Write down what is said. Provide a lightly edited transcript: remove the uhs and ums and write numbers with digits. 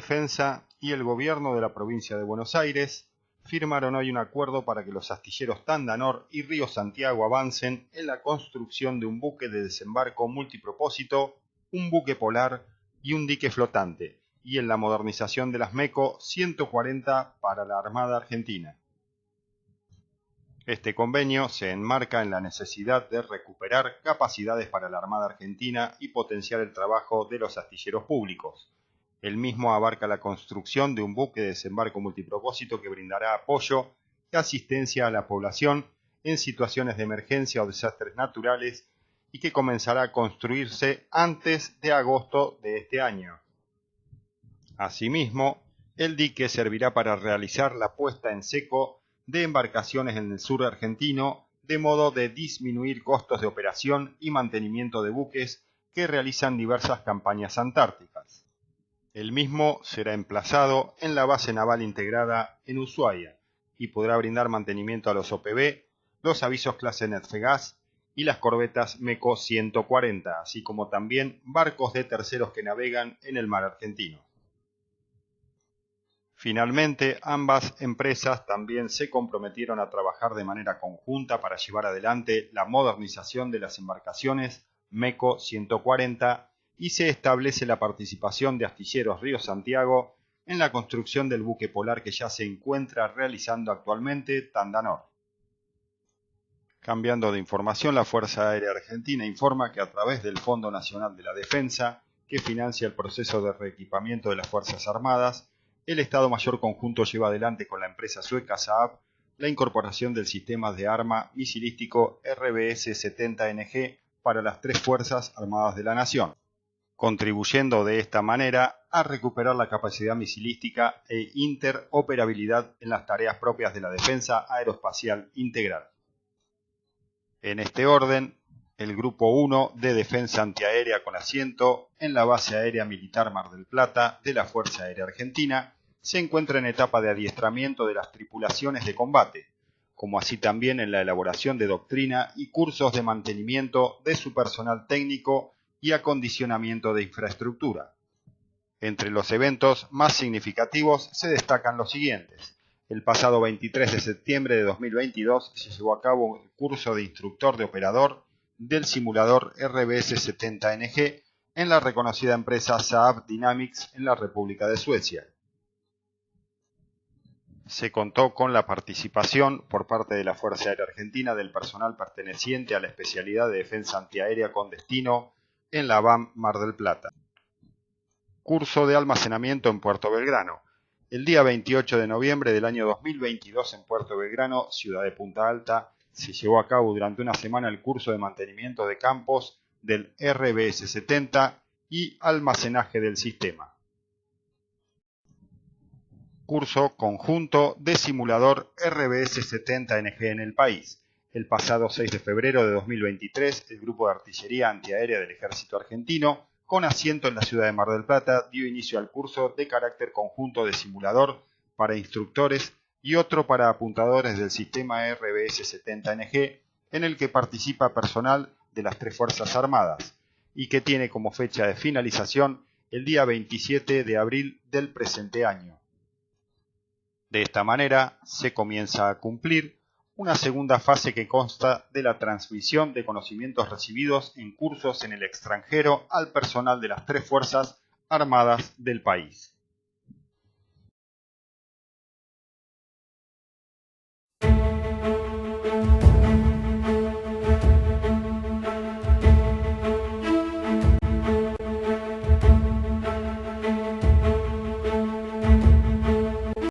Defensa y el Gobierno de la Provincia de Buenos Aires firmaron hoy un acuerdo para que los astilleros Tandanor y Río Santiago avancen en la construcción de un buque de desembarco multipropósito, un buque polar y un dique flotante, y en la modernización de las MECO 140 para la Armada Argentina. Este convenio se enmarca en la necesidad de recuperar capacidades para la Armada Argentina y potenciar el trabajo de los astilleros públicos. El mismo abarca la construcción de un buque de desembarco multipropósito que brindará apoyo y asistencia a la población en situaciones de emergencia o desastres naturales y que comenzará a construirse antes de agosto de este año. Asimismo, el dique servirá para realizar la puesta en seco de embarcaciones en el sur argentino, de modo de disminuir costos de operación y mantenimiento de buques que realizan diversas campañas antárticas. El mismo será emplazado en la base naval integrada en Ushuaia y podrá brindar mantenimiento a los OPV, los avisos clase Netfegas y las corbetas MECO 140, así como también barcos de terceros que navegan en el mar argentino. Finalmente, ambas empresas también se comprometieron a trabajar de manera conjunta para llevar adelante la modernización de las embarcaciones MECO 140 y se establece la participación de Astilleros Río Santiago en la construcción del buque polar que ya se encuentra realizando actualmente Tandanor. Cambiando de información, la Fuerza Aérea Argentina informa que a través del Fondo Nacional de la Defensa, que financia el proceso de reequipamiento de las Fuerzas Armadas, el Estado Mayor Conjunto lleva adelante con la empresa sueca Saab la incorporación del sistema de arma misilístico RBS-70NG para las tres Fuerzas Armadas de la Nación, contribuyendo de esta manera a recuperar la capacidad misilística e interoperabilidad en las tareas propias de la defensa aeroespacial integral. En este orden, el Grupo 1 de Defensa Antiaérea con asiento en la Base Aérea Militar Mar del Plata de la Fuerza Aérea Argentina se encuentra en etapa de adiestramiento de las tripulaciones de combate, como así también en la elaboración de doctrina y cursos de mantenimiento de su personal técnico y acondicionamiento de infraestructura. Entre los eventos más significativos se destacan los siguientes. El pasado 23 de septiembre de 2022 se llevó a cabo el curso de instructor de operador del simulador RBS-70NG en la reconocida empresa Saab Dynamics en la República de Suecia. Se contó con la participación por parte de la Fuerza Aérea Argentina del personal perteneciente a la especialidad de defensa antiaérea con destino en la BAM Mar del Plata. Curso de almacenamiento en Puerto Belgrano. El día 28 de noviembre del año 2022 en Puerto Belgrano, ciudad de Punta Alta, se llevó a cabo durante una semana el curso de mantenimiento de campos del RBS-70 y almacenaje del sistema. Curso conjunto de simulador RBS-70NG en el país. El pasado 6 de febrero de 2023, el Grupo de Artillería Antiaérea del Ejército Argentino, con asiento en la ciudad de Mar del Plata, dio inicio al curso de carácter conjunto de simulador para instructores y otro para apuntadores del sistema RBS-70NG, en el que participa personal de las tres Fuerzas Armadas, y que tiene como fecha de finalización el día 27 de abril del presente año. De esta manera, se comienza a cumplir una segunda fase que consta de la transmisión de conocimientos recibidos en cursos en el extranjero al personal de las tres Fuerzas Armadas del país.